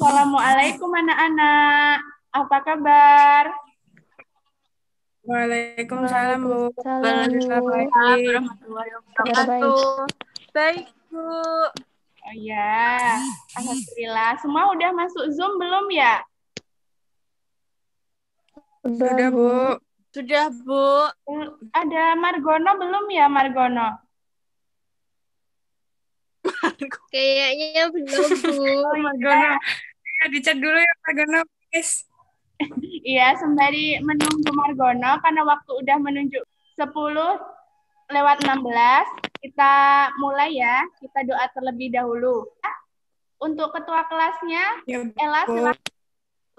Assalamualaikum anak-anak. Apa kabar? Waalaikumsalam, Bu. Waalaikumsalam, Bu. Warahmatullahi Kabar baik. Baik, Bu. Oh ya, alhamdulillah. Semua udah masuk Zoom belum ya? Sudah, Bu. Sudah, Bu. Ada Margono belum ya, Margono? Kayaknya belum, Bu. Oh Margono. Ya, dicek dulu ya, Margono, please. Iya, sembari menunggu Margono, karena waktu udah menunjuk 10:16, kita mulai ya. Kita doa terlebih dahulu. Untuk ketua kelasnya, Ya, Ella, Bu. silakan.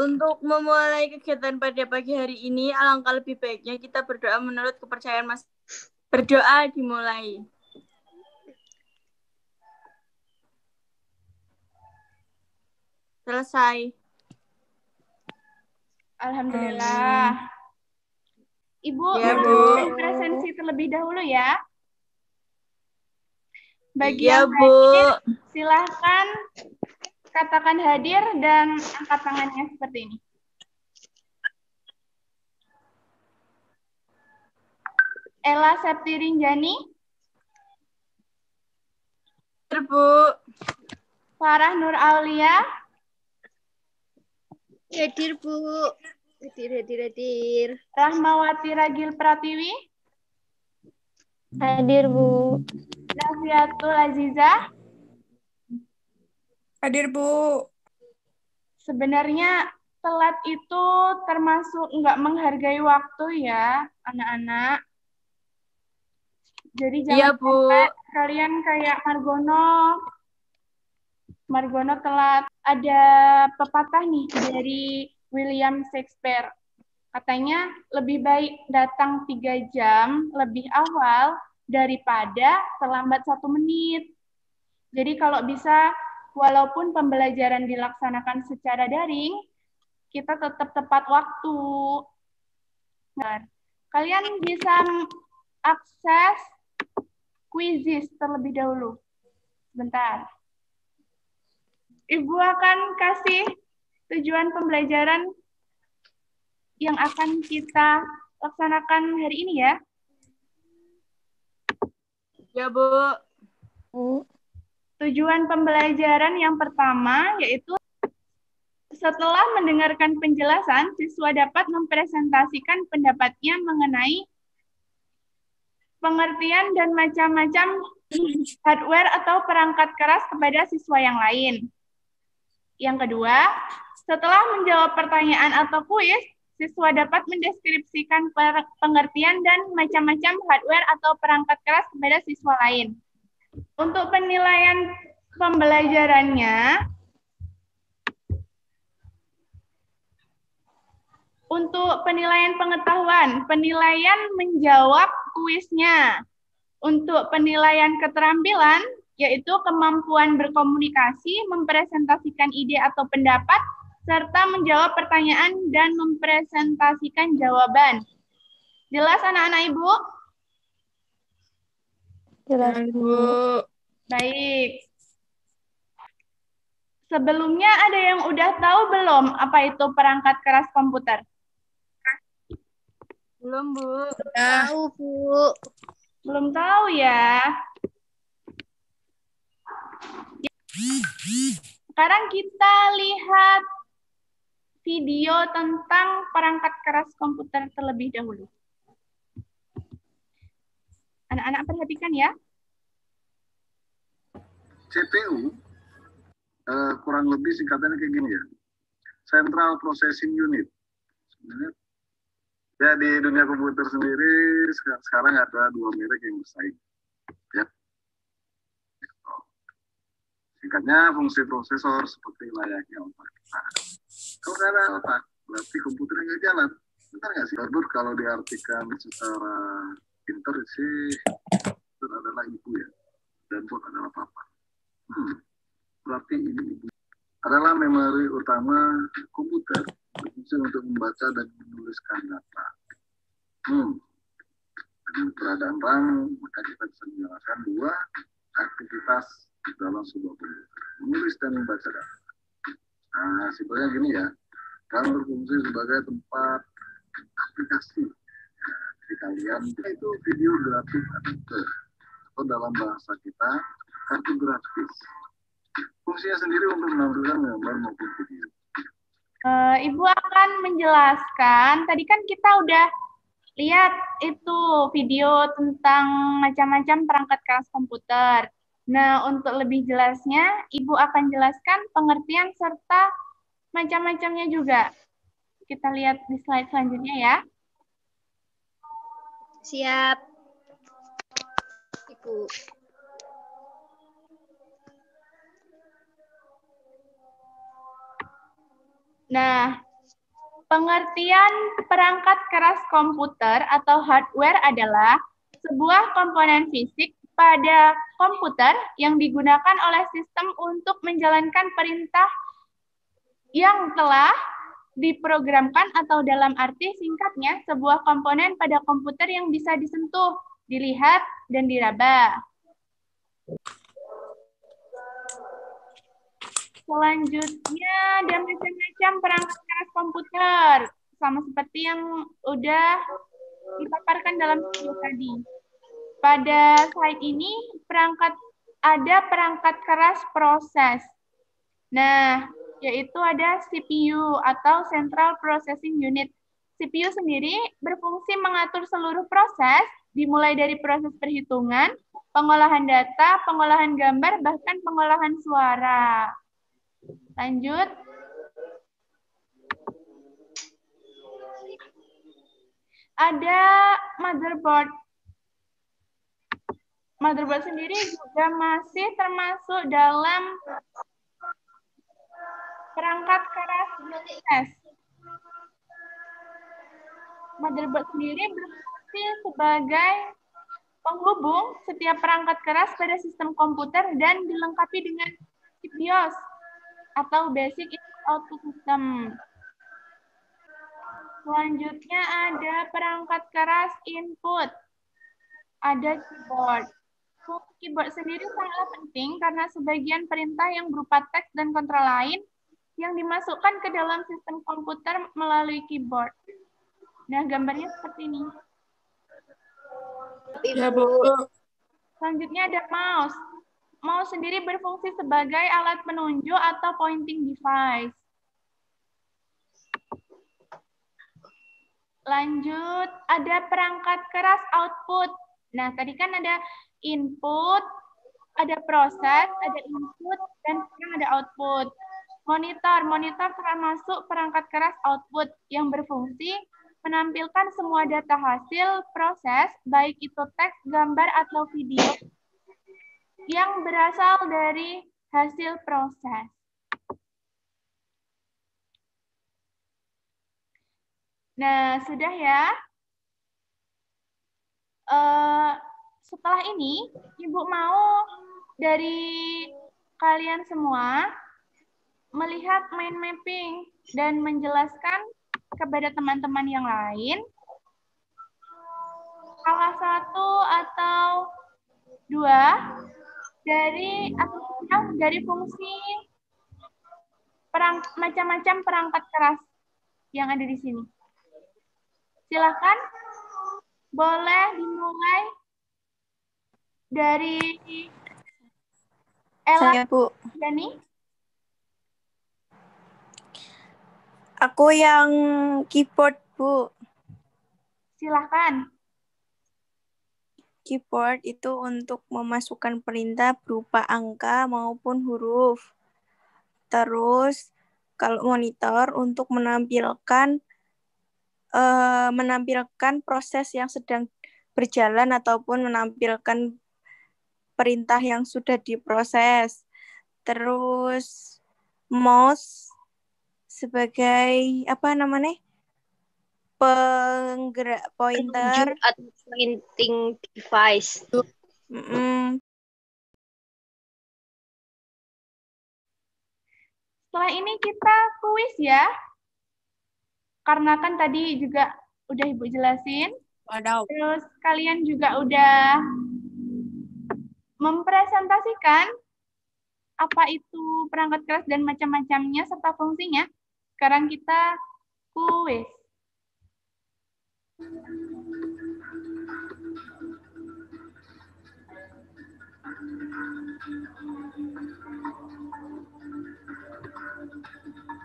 Untuk memulai kegiatan pada pagi hari ini, alangkah lebih baiknya kita berdoa menurut kepercayaan Mas. Berdoa dimulai. Selesai. Alhamdulillah. Ibu, Ya, Bu. melanjutkan presensi terlebih dahulu ya. Bagi Iya, yang Bu. hadir, silahkan katakan hadir dan angkat tangannya seperti ini. Ella Septi Rinjani, Hadir, Bu. Farah Nur Aulia, Hadir, Bu. Hadir. Rahmawati Ragil Pratiwi, Hadir, Bu. Nafiatul Aziza. Hadir, Bu. Sebenarnya telat itu termasuk nggak menghargai waktu ya, anak-anak. Jadi Iya, jangan Bu. sampai kalian kayak Margono telat. Ada pepatah nih dari William Shakespeare. Katanya lebih baik datang 3 jam lebih awal daripada terlambat 1 menit. Jadi kalau bisa, walaupun pembelajaran dilaksanakan secara daring, kita tetap tepat waktu. Kalian bisa akses quizzes terlebih dahulu. Bentar. Ibu akan kasih tujuan pembelajaran yang akan kita laksanakan hari ini ya. Ya, Bu. Bu. Tujuan pembelajaran yang pertama yaitu setelah mendengarkan penjelasan, siswa dapat mempresentasikan pendapatnya mengenai pengertian dan macam-macam hardware atau perangkat keras kepada siswa yang lain. Yang kedua, setelah menjawab pertanyaan atau kuis, siswa dapat mendeskripsikan pengertian dan macam-macam hardware atau perangkat keras kepada siswa lain. Untuk penilaian pembelajarannya, untuk penilaian pengetahuan, penilaian menjawab kuisnya. Untuk penilaian keterampilan, yaitu kemampuan berkomunikasi, mempresentasikan ide atau pendapat, serta menjawab pertanyaan dan mempresentasikan jawaban. Jelas anak-anak Ibu? Jelas, Bu. Baik. Sebelumnya ada yang udah tahu belum apa itu perangkat keras komputer? Belum, Bu. Tahu, Bu. Belum tahu ya. Sekarang kita lihat video tentang perangkat keras komputer terlebih dahulu. Anak-anak perhatikan ya. CPU kurang lebih singkatannya kayak gini ya. Central Processing Unit. Sebenarnya ya di dunia komputer sendiri sekarang ada 2 merek yang bersaing. Ya. Singkatnya fungsi prosesor seperti layaknya otak kita. Kalau nggak ada otak, berarti komputernya nggak jalan. Benar nggak sih? Motherboard kalau diartikan secara pinter sih, itu adalah ibu ya, dan board adalah papa. Berarti ini ibu adalah memori utama komputer, berfungsi untuk membaca dan menuliskan data. Dengan keberadaan RAM, maka kita bisa menjalankan 2 aktivitas dalam sebuah komputer, menulis dan membaca data. Nah, simpelnya gini ya, kan berfungsi sebagai tempat aplikasi. Nah, jadi kalian itu video grafis atau dalam bahasa kita kartu grafis. Fungsinya sendiri untuk menampilkan gambar maupun video. Ibu akan menjelaskan. Tadi kan kita udah lihat itu video tentang macam-macam perangkat keras komputer. Nah, untuk lebih jelasnya, Ibu akan jelaskan pengertian serta macam-macamnya juga. Kita lihat di slide selanjutnya ya. Siap. Ibu. Nah, pengertian perangkat keras komputer atau hardware adalah sebuah komponen fisik pada komputer yang digunakan oleh sistem untuk menjalankan perintah yang telah diprogramkan atau dalam arti singkatnya sebuah komponen pada komputer yang bisa disentuh, dilihat, dan diraba. Selanjutnya ada macam-macam perangkat keras komputer, sama seperti yang udah dipaparkan dalam video tadi. Pada slide ini ada perangkat keras proses. Nah, yaitu ada CPU atau Central Processing Unit. CPU sendiri berfungsi mengatur seluruh proses, dimulai dari proses perhitungan, pengolahan data, pengolahan gambar, bahkan pengolahan suara. Lanjut. Ada motherboard. Motherboard sendiri juga masih termasuk dalam perangkat keras proses. Motherboard sendiri berfungsi sebagai penghubung setiap perangkat keras pada sistem komputer dan dilengkapi dengan chip BIOS atau Basic Input Output System. Selanjutnya ada perangkat keras input. Ada keyboard. Fungsi keyboard sendiri sangatlah penting karena sebagian perintah yang berupa teks dan kontrol lain yang dimasukkan ke dalam sistem komputer melalui keyboard. Nah, gambarnya seperti ini. Ya, Bu. Selanjutnya ada mouse. Mouse sendiri berfungsi sebagai alat penunjuk atau pointing device. Lanjut, ada perangkat keras output. Nah, tadi kan ada input, ada proses, ada input, dan sekarang ada output. Monitor termasuk perangkat keras output yang berfungsi menampilkan semua data hasil proses, baik itu teks, gambar, atau video, yang berasal dari hasil proses. Nah, sudah ya. Setelah ini, Ibu mau dari kalian semua melihat mind mapping dan menjelaskan kepada teman-teman yang lain salah satu atau dua dari fungsi macam-macam perangkat keras yang ada di sini. Silakan, boleh dimulai dari Ella. Saya, Bu. Yani. Aku yang keyboard, Bu. Silakan. Keyboard itu untuk memasukkan perintah berupa angka maupun huruf. Terus kalau monitor untuk menampilkan proses yang sedang berjalan ataupun menampilkan perintah yang sudah diproses. Terus mouse sebagai penggerak pointer atau pointing device. Setelah ini kita kuis ya. Karena kan tadi juga udah Ibu jelasin. Terus kalian juga udah mempresentasikan apa itu perangkat keras dan macam-macamnya serta fungsinya. Sekarang kita kuis.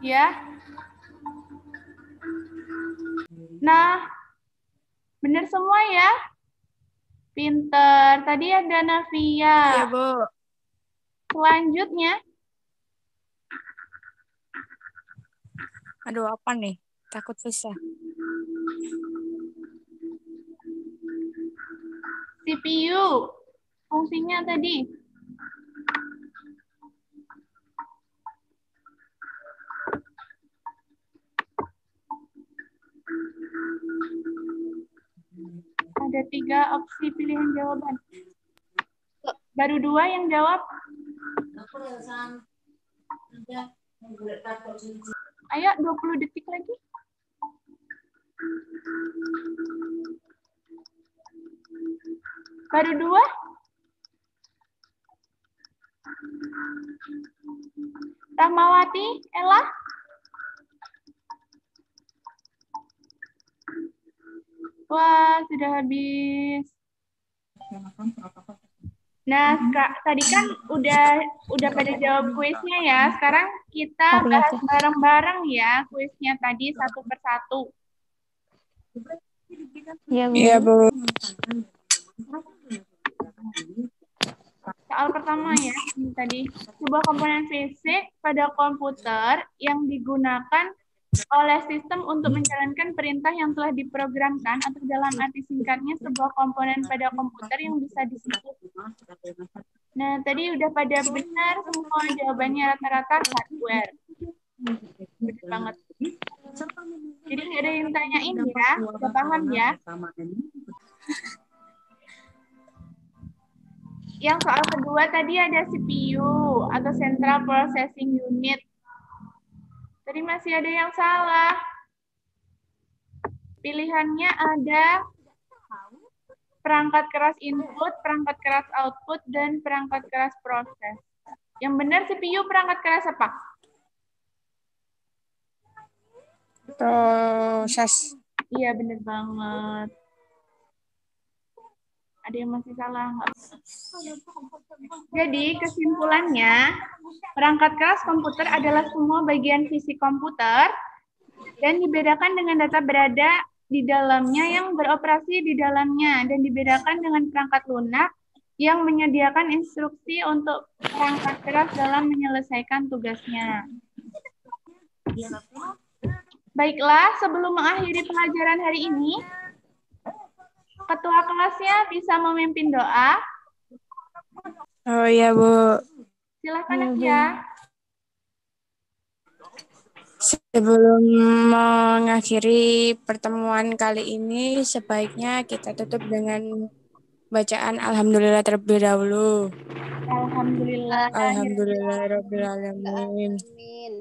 Ya. Nah, benar semua ya? Pinter. Tadi ada Navia. Iya, Bu. Selanjutnya, Aduh, apa nih? Takut susah. CPU. Fungsinya tadi. Ada 3 opsi pilihan jawaban. Baru 2 yang jawab. Ayo, 20 detik lagi. Baru 2. Rahmawati, Ella. Wah, sudah habis. Nah, tadi kan udah pada jawab kuisnya ya. Sekarang kita bahas bareng-bareng ya kuisnya tadi satu persatu. Iya, Bu. Soal pertama ya, ini tadi. Sebuah komponen fisik pada komputer yang digunakan oleh sistem untuk menjalankan perintah yang telah diprogramkan atau dalam arti singkatnya sebuah komponen pada komputer yang bisa disebut. Nah, tadi udah pada benar semua jawabannya rata-rata hardware. Benar banget. Jadi nggak ada yang tanyain ya, udah paham ya? Yang soal kedua tadi ada CPU atau Central Processing Unit. Tadi masih ada yang salah. Pilihannya ada perangkat keras input, perangkat keras output, dan perangkat keras proses. Yang benar CPU perangkat keras apa? Proses. Iya, benar banget. Ada yang masih salah nggak? Jadi, kesimpulannya, perangkat keras komputer adalah semua bagian fisik komputer dan dibedakan dengan data berada di dalamnya yang beroperasi di dalamnya dan dibedakan dengan perangkat lunak yang menyediakan instruksi untuk perangkat keras dalam menyelesaikan tugasnya. Baiklah, sebelum mengakhiri pelajaran hari ini, ketua kelasnya bisa memimpin doa. Oh iya, Bu. Silakan ya. Sebelum mengakhiri pertemuan kali ini, sebaiknya kita tutup dengan bacaan Alhamdulillah terlebih dahulu. Alhamdulillah. Alhamdulillahirabbil alamin. Amin.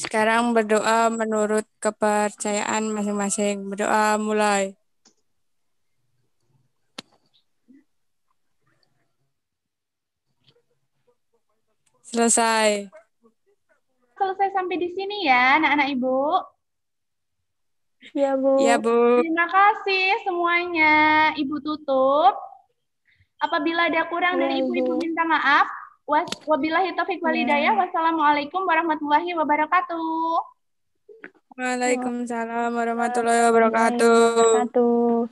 Sekarang berdoa menurut kepercayaan masing-masing. Berdoa mulai. Selesai. Selesai sampai di sini ya, anak-anak Ibu. Ya, Bu. Ya, Bu. Terima kasih semuanya. Ibu tutup. Apabila ada kurang dari Ibu-Ibu minta maaf. Wabillahi taufiq walhidayah. Wassalamualaikum warahmatullahi wabarakatuh. Waalaikumsalam warahmatullahi wabarakatuh.